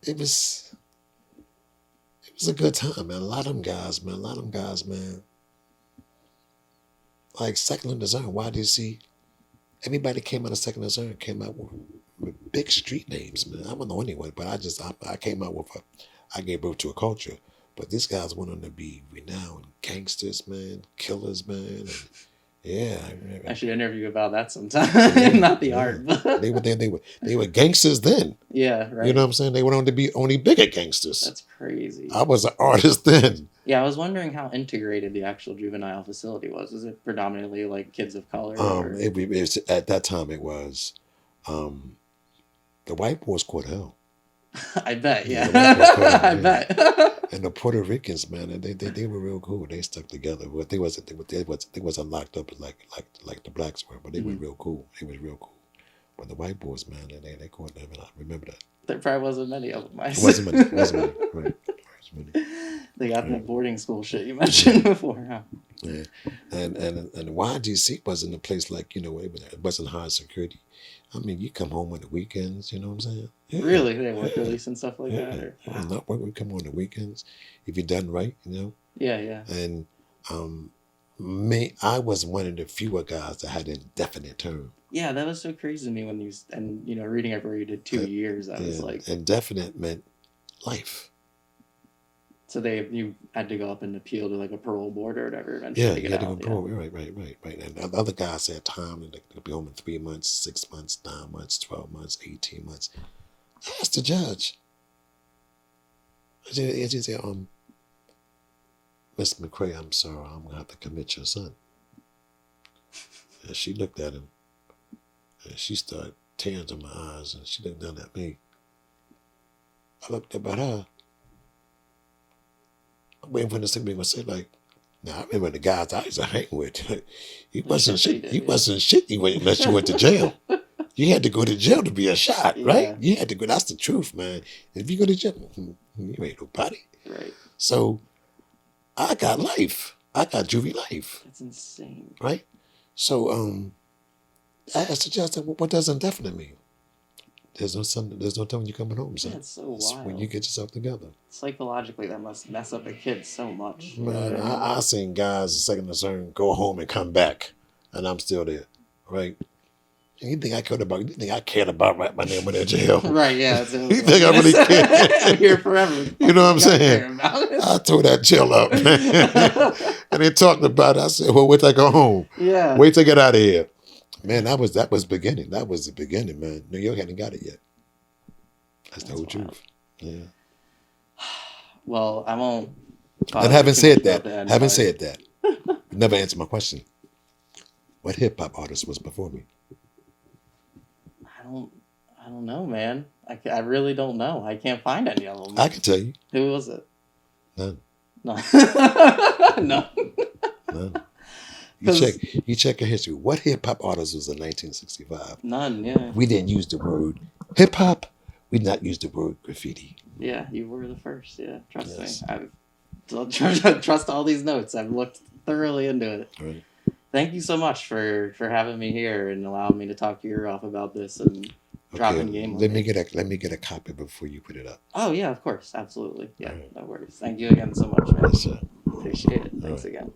it was a good time, man. A lot of them guys, man. Like secular design, YDC, everybody came out of secular design came out with big street names, man. I don't know anyone, but I came out with I gave birth to a culture. But these guys went on to be renowned gangsters, man, killers, man. And yeah, I remember. I should interview you about that sometime. Yeah, Not the yeah. art, but They were gangsters then. yeah, right. You know what I'm saying? They went on to be only bigger gangsters. That's crazy. I was an artist then. Yeah, I was wondering how integrated the actual juvenile facility was. Was it predominantly like kids of color? Or... It was, at that time it was the white boys caught hell. I bet, yeah. The white boys caught hell, I yeah. bet. And the Puerto Ricans, man, they were real cool. They stuck together. But they wasn't locked up like the blacks were, but they were real cool. They was real cool. But the white boys, man, they caught them, and I remember that. There probably wasn't many of them. It wasn't many. It wasn't many. Right. It wasn't many. They got that boarding school shit you mentioned before, huh? Yeah, and YGC wasn't a place like, you know, it wasn't high security. I mean, you come home on the weekends, you know what I'm saying? Yeah. Really? They work release and stuff like that? Or... Yeah, not work. We come on the weekends if you're done right, you know. Yeah, yeah. And I was one of the fewer guys that had an indefinite term. Yeah, that was so crazy to me when you know, reading everywhere you did 2 years. I was like, indefinite meant life. So you had to go up and appeal to like a parole board or whatever eventually. Yeah, to you get had to out. go parole. Right. And the other guys had time, and they could be home in 3 months, 6 months, 9 months, 12 months, 18 months. I asked the judge. I said, Mr. McCray, I'm sorry, I'm gonna have to commit your son. And she looked at him, and she started tears in my eyes, and she looked down at me. I looked up at her. I'm waiting for the to say, like, now I remember the guys I used to hang with. You wasn't shit. You wasn't shit unless you went to jail. You had to go to jail to be a shot, right? Yeah. You had to go. That's the truth, man. If you go to jail, you ain't nobody. Right. So I got life. I got juvie life. That's insane. Right? So I asked the judge, what does indefinite mean? There's no time when you're coming home, son. That's so It's wild. when you get yourself together. Psychologically, that must mess up a kid so much. Man, I seen guys second concern go home and come back, and I'm still there, right? And you think I cared about? You think I cared about my name with that jail? Right? Yeah. You think I really care? I'm here forever. You know what I'm Gotta saying? care about it. I tore that jail up, man. And they talked about it. I said, "Well, wait till I go home. Yeah. Wait till I get out of here." Man, that was beginning. That was the beginning, man. New York hadn't got it yet. That's the whole wild. truth. Yeah. Well, I won't. And having said that, you never answered my question. What hip hop artist was before me? I don't know, man. I really don't know. I can't find any of them. I can tell you. Who was it? None. No. No. None. You check your history. What hip hop artist was in 1965? None. Yeah. We didn't use the word hip hop. We did not use the word graffiti. Yeah, you were the first. Yeah, trust Yes. me. I've trust all these notes. I've looked thoroughly into it. Right. Thank you so much for having me here and allowing me to talk your ear off about this and dropping game. Let me get a copy before you put it up. Oh yeah, of course, absolutely. Yeah, All right. No worries. Thank you again so much, man. Yes, sir. Appreciate it. Thanks right. again.